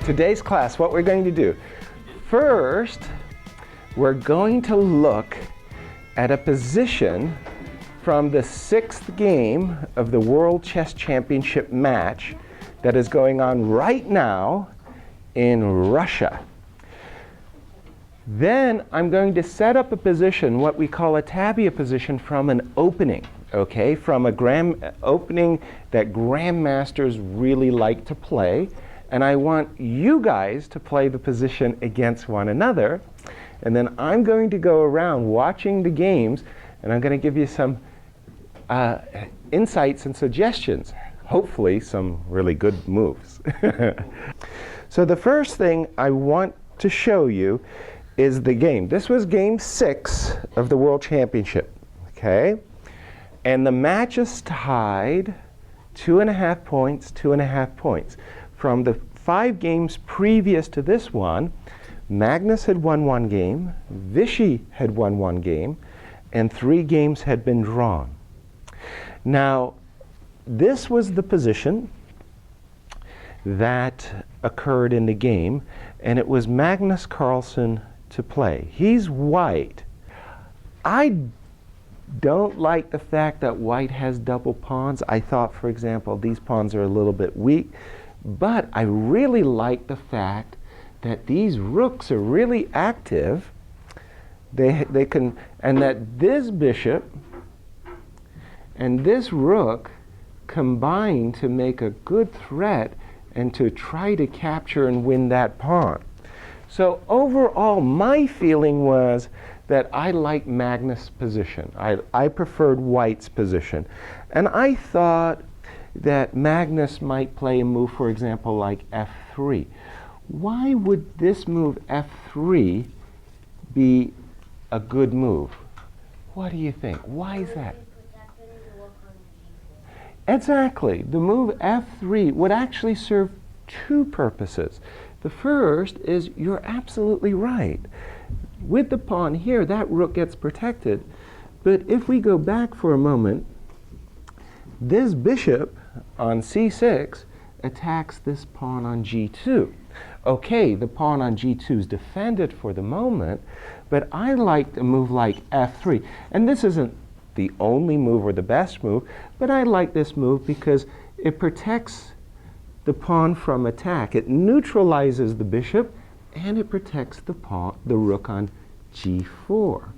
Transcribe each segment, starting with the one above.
today's class, what we're going to do. First, we're going to look at a position from the 6th game of the World Chess Championship match that is going on right now in Russia. Then I'm going to set up a position, what we call a Tabia position, from an opening, okay? From a opening that grandmasters really like to play. And I want you guys to play the position against one another. And then I'm going to go around watching the games, and I'm going to give you some insights and suggestions. Hopefully some really good moves. So the first thing I want to show you is the game. This was game 6 of the World Championship, okay? And the match is tied 2.5 points, 2.5 points. From the 5 games previous to this one, Magnus had won 1 game, Vichy had won 1 game, and 3 games had been drawn. Now, this was the position that occurred in the game, and it was Magnus Carlsen to play. He's white. I don't like the fact that white has double pawns. I thought, for example, these pawns are a little bit weak, but I really like the fact that these rooks are really active. They can, and that this bishop and this rook combine to make a good threat and to try to capture and win that pawn. So overall, my feeling was that I liked Magnus' position. I preferred white's position. And I thought that Magnus might play a move, for example, like f3. Why would this move f3 be a good move? What do you think? Why is that? Exactly. The move f3 would actually serve 2 purposes. The first is, you're absolutely right. With the pawn here, that rook gets protected. But if we go back for a moment, this bishop on c6 attacks this pawn on g2. Okay, the pawn on g2 is defended for the moment, but I like a move like f3. And this isn't the only move or the best move, but I like this move because it protects the pawn from attack. It neutralizes the bishop, and it protects the rook on g4.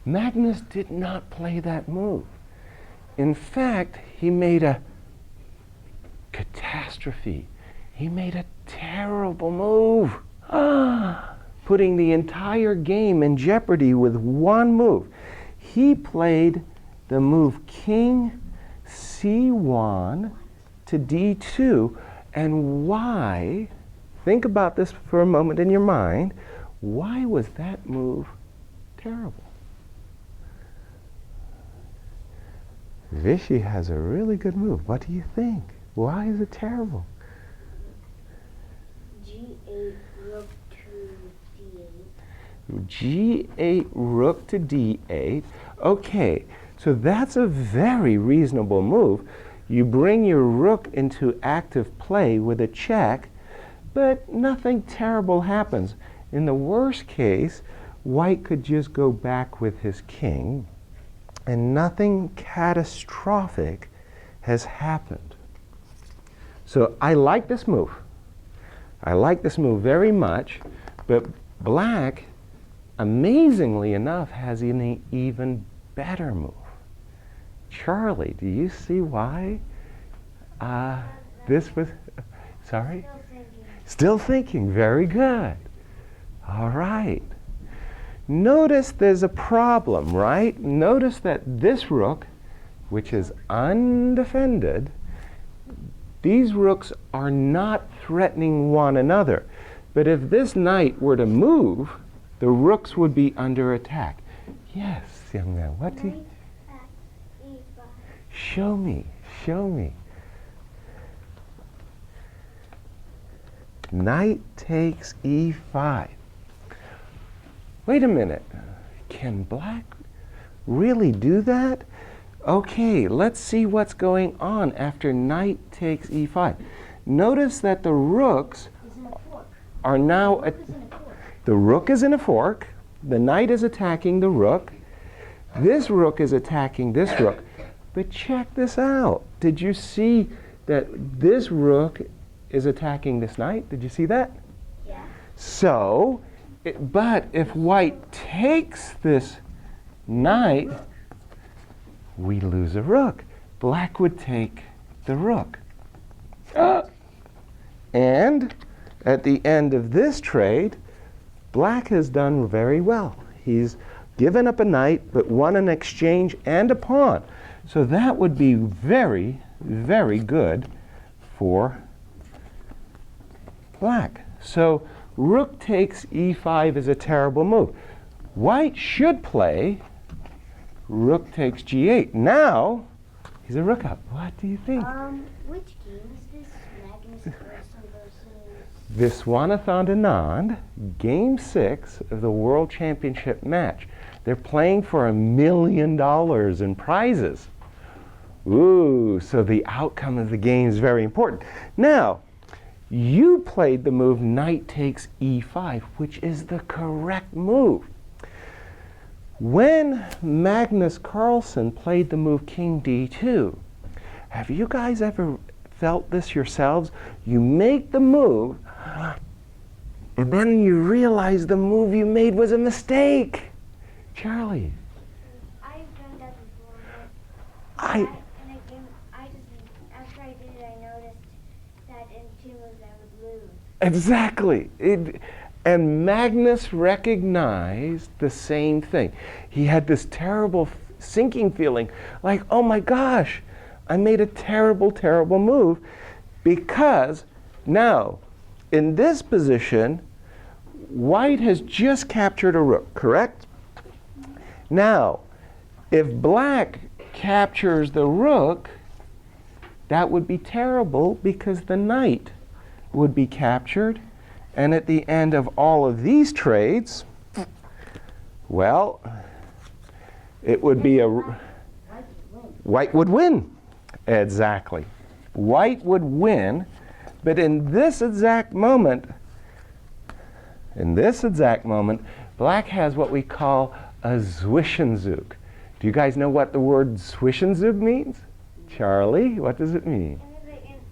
Magnus did not play that move. In fact, he made a catastrophe. He made a terrible move, putting the entire game in jeopardy with one move. He played the move king c1 to d2, and why, think about this for a moment in your mind, why was that move terrible? Vichy has a really good move. What do you think? Why is it terrible? g8 rook to d8. g8 rook to d8. Okay, so that's a very reasonable move. You bring your rook into active play with a check, but nothing terrible happens. In the worst case, white could just go back with his king, and nothing catastrophic has happened. So I like this move. I like this move very much, but black, amazingly enough, has an even better move. Charlie, do you see why this was, sorry? Still thinking, very good. All right. Notice there's a problem, right? Notice that this rook, which is undefended, these rooks are not threatening one another. But if this knight were to move, the rooks would be under attack. Yes, young man, what do you... Show me, show me. Knight takes e5. Wait a minute. Can black really do that? Okay, let's see what's going on after knight takes e5. Notice that the rooks are now, What is in a fork? the rook is in a fork, the knight is attacking the rook, this rook is attacking this rook. But check this out. Did you see that this rook is attacking this knight? Did you see that? Yeah. So, but if white takes this knight, we lose a rook. Black would take the rook. And at the end of this trade, black has done very well. He's given up a knight, but won an exchange and a pawn. So that would be very, very good for black. So rook takes e5 is a terrible move. White should play rook takes g8. Now, he's a rook up. What do you think? Which game is this? Magnus Carlsen versus Viswanathan, Game 6 of the World Championship match. They're playing for $1 million in prizes. Ooh, so the outcome of the game is very important. Now, you played the move knight takes e5, which is the correct move. When Magnus Carlsen played the move king d2, have you guys ever felt this yourselves? You make the move, and then you realize the move you made was a mistake. Charlie. I've done that before. I After I did it, I noticed that in 2 moves I would lose. Exactly. And Magnus recognized the same thing. He had this terrible sinking feeling, like, oh my gosh, I made a terrible, terrible move, because now, in this position, white has just captured a rook, correct? Now, if black captures the rook, that would be terrible because the knight would be captured. And at the end of all of these trades, well, it would be white would win. Exactly. White would win, but in this exact moment, black has what we call a zwischenzug. Do you guys know what the word zwischenzug means? Charlie, what does it mean?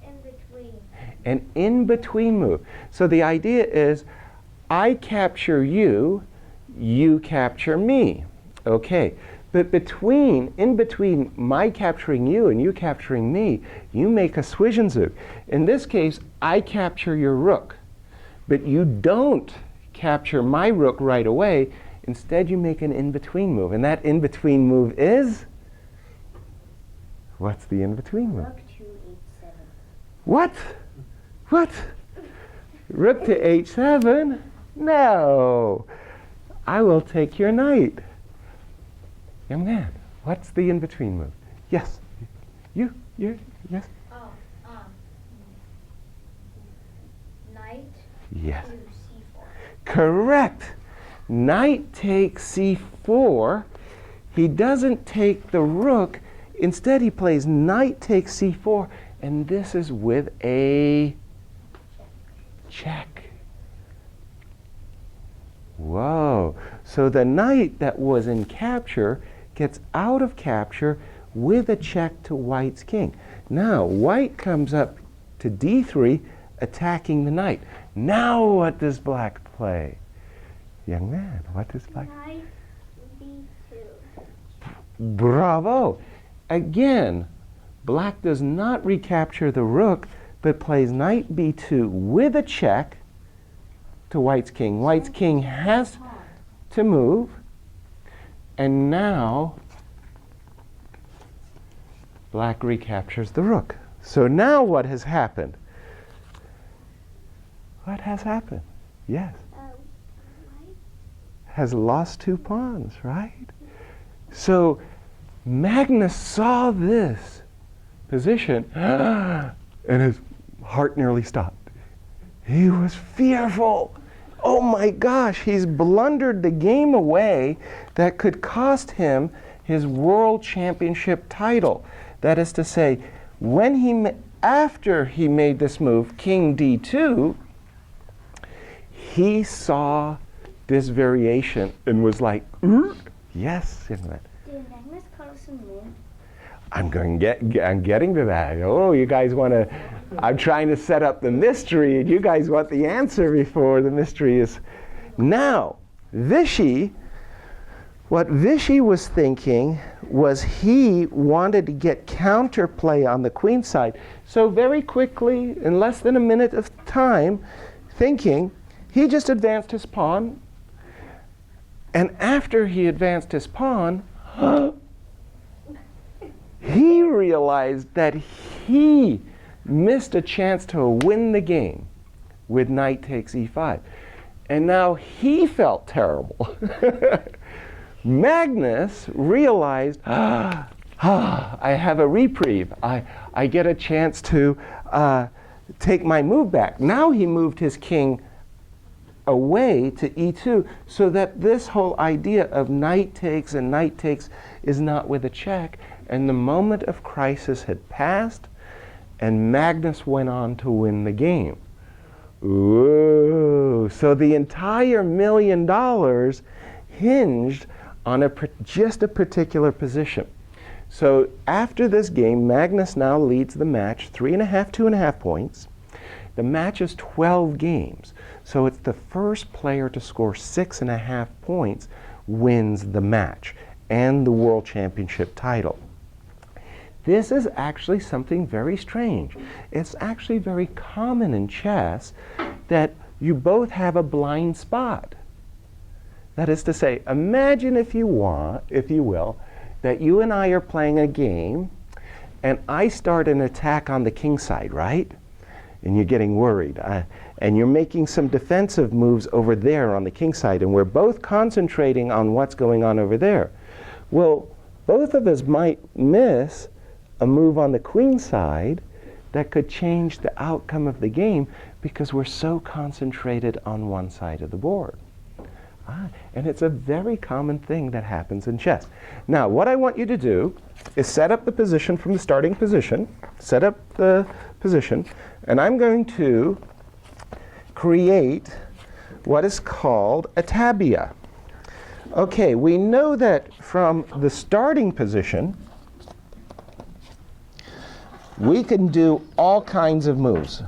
In between. An in-between move. So the idea is, I capture you, you capture me. Okay, but in between my capturing you and you capturing me, you make a zwischenzug. In this case, I capture your rook, but you don't capture my rook right away. Instead, you make an in-between move. And that in-between move is? What's the in-between move? Rook to h7. What? What? Rook to h7? No. I will take your knight. Young man, what's the in-between move? Yes. You? Yes? Oh, knight Yes. to c4. Correct. Knight takes c4. He doesn't take the rook. Instead, he plays knight takes c4, and this is with a check. Whoa. So the knight that was in capture gets out of capture with a check to white's king. Now, white comes up to d3, attacking the knight. Now what does black play? Young man, what does black? Knight b2. Bravo. Again, black does not recapture the rook, but plays knight b2 with a check to white's king. White's king has to move, and now black recaptures the rook. So now what has happened? What has happened? Yes. White Has lost 2 pawns, right? So Magnus saw this position and his heart nearly stopped. He was fearful. Oh my gosh, he's blundered the game away that could cost him his world championship title. That is to say, after he made this move, king d2, he saw this variation and was like, yes, and went, Did Magnus Carlsen win? I'm getting to that. Oh, you guys want to, I'm trying to set up the mystery, and you guys want the answer before the mystery is. Now, Vichy, what Vichy was thinking was he wanted to get counterplay on the queen side. So very quickly, in less than a minute of time, thinking, he just advanced his pawn. And after he advanced his pawn, he realized that he missed a chance to win the game with knight takes e5. And now he felt terrible. Magnus realized, I have a reprieve. I get a chance to take my move back. Now he moved his king away to e2, so that this whole idea of knight takes and knight takes is not with a check. And the moment of crisis had passed, and Magnus went on to win the game. Ooh, so the entire $1 million hinged on just a particular position. So after this game, Magnus now leads the match 3.5, 2.5 points. The match is 12 games. So it's the first player to score 6.5 points wins the match and the World Championship title. This is actually something very strange. It's actually very common in chess that you both have a blind spot. That is to say, imagine if you will, that you and I are playing a game and I start an attack on the king side, right? And you're getting worried. And you're making some defensive moves over there on the king side, and we're both concentrating on what's going on over there. Well, both of us might miss a move on the queen side that could change the outcome of the game because we're so concentrated on one side of the board. And it's a very common thing that happens in chess. Now, what I want you to do is set up the position from the starting position, set up the position, and I'm going to create what is called a tabia. Okay, we know that from the starting position, we can do all kinds of moves,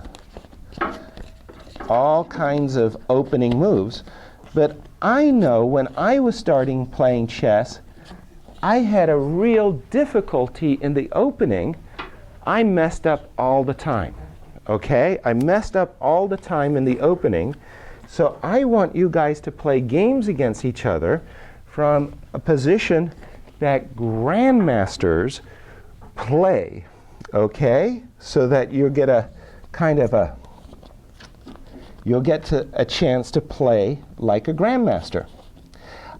all kinds of opening moves. But I know when I was starting playing chess, I had a real difficulty in the opening. I messed up all the time. Okay? I messed up all the time in the opening. So I want you guys to play games against each other from a position that grandmasters play. Okay? So that you get a kind of a, you'll get a chance to play like a grandmaster.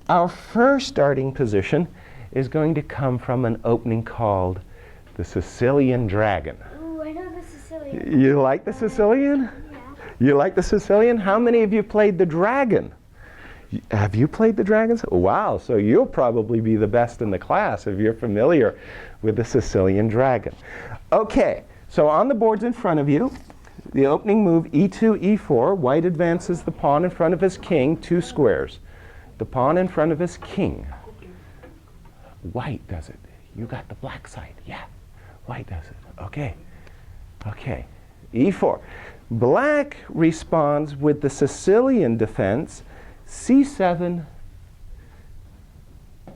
Our first starting position is going to come from an opening called the Sicilian Dragon. Ooh, I know the Sicilian. You like the Sicilian? Yeah. You like the Sicilian? How many of you played the Dragon? Have you played the Dragons? Wow, so you'll probably be the best in the class if you're familiar with the Sicilian Dragon. Okay, so on the boards in front of you, the opening move, e2, e4. White advances the pawn in front of his king, 2 squares. The pawn in front of his king. White does it. You got the black side. Yeah, white does it. Okay. Okay. e4. Black responds with the Sicilian defense, c7,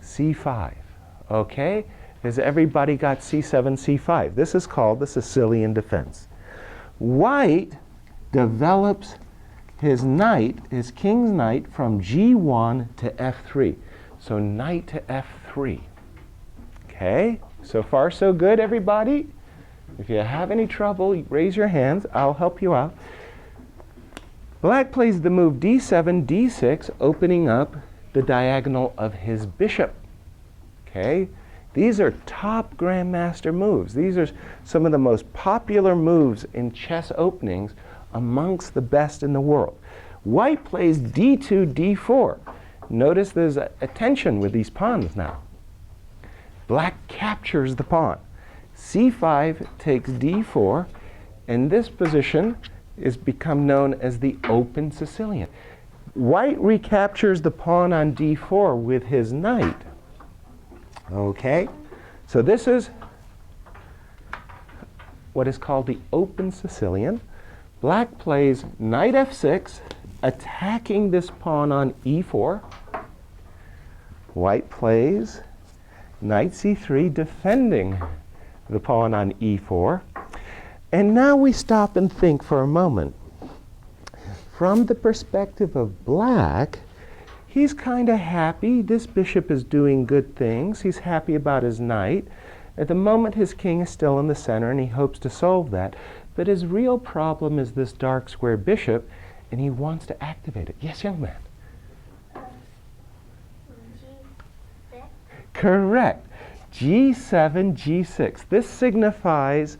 c5. Okay? Has everybody got c7, c5? This is called the Sicilian defense. White develops his knight, his king's knight, from g1 to f3. So knight to f3. Okay? So far so good, everybody? If you have any trouble, raise your hands. I'll help you out. Black plays the move d7, d6, opening up the diagonal of his bishop. Okay? These are top grandmaster moves. These are some of the most popular moves in chess openings amongst the best in the world. White plays d2, d4. Notice there's a tension with these pawns now. Black captures the pawn. c5 takes d4, and this position is become known as the open Sicilian. White recaptures the pawn on d4 with his knight. Okay, so this is what is called the open Sicilian. Black plays knight f6, attacking this pawn on e4. White plays knight c3, defending the pawn on e4. And now we stop and think for a moment. From the perspective of black, he's kind of happy. This bishop is doing good things. He's happy about his knight. At the moment, his king is still in the center, and he hopes to solve that. But his real problem is this dark square bishop, and he wants to activate it. Yes, young man? G6. Correct. G7, G6. This signifies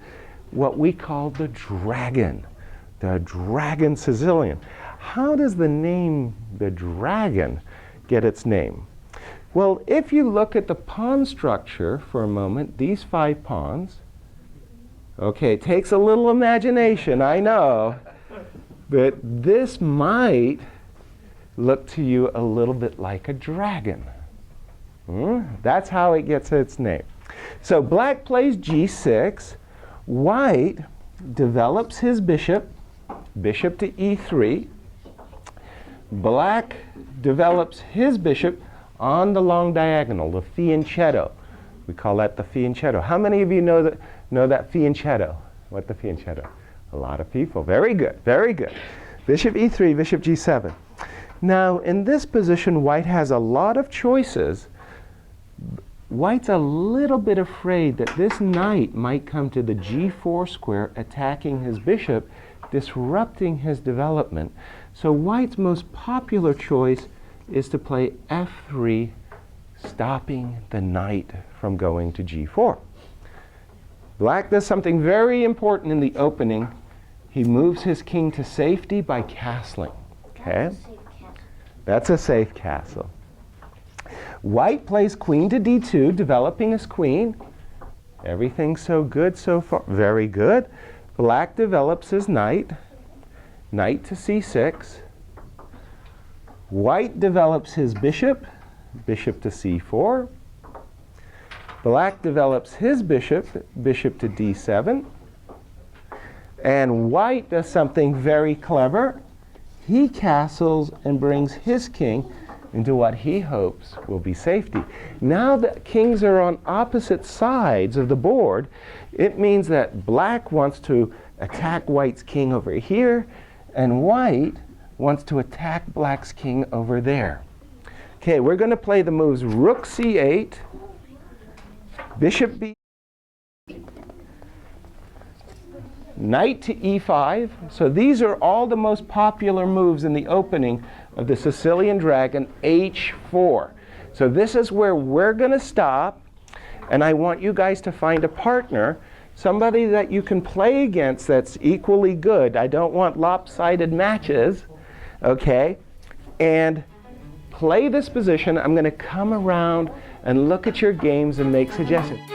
what we call the dragon Sicilian. How does the name, the dragon, get its name? Well, if you look at the pawn structure for a moment, these 5 pawns, okay, it takes a little imagination, I know, but this might look to you a little bit like a dragon. That's how it gets its name. So black plays g6. White develops his bishop to e3. Black develops his bishop on the long diagonal, the Fianchetto. We call that the Fianchetto. How many of you know that Fianchetto? What the Fianchetto? A lot of people. Very good, very good. Bishop e3, bishop g7. Now, in this position, white has a lot of choices. White's a little bit afraid that this knight might come to the g4 square, attacking his bishop, disrupting his development. So white's most popular choice is to play f3, stopping the knight from going to g4. Black does something very important in the opening. He moves his king to safety by castling. Okay? That's a safe castle. White plays queen to d2, developing his queen. Everything's so good so far. Very good. Black develops his knight. Knight to c6. White develops his bishop. Bishop to c4. Black develops his bishop. Bishop to d7. And white does something very clever. He castles and brings his king into what he hopes will be safety. Now that kings are on opposite sides of the board, it means that black wants to attack white's king over here, and white wants to attack black's king over there. Okay, we're going to play the moves rook c8, bishop b, knight to e5. So these are all the most popular moves in the opening of the Sicilian Dragon, h4. So this is where we're going to stop, and I want you guys to find a partner, somebody that you can play against that's equally good. I don't want lopsided matches, okay? And play this position. I'm going to come around and look at your games and make suggestions.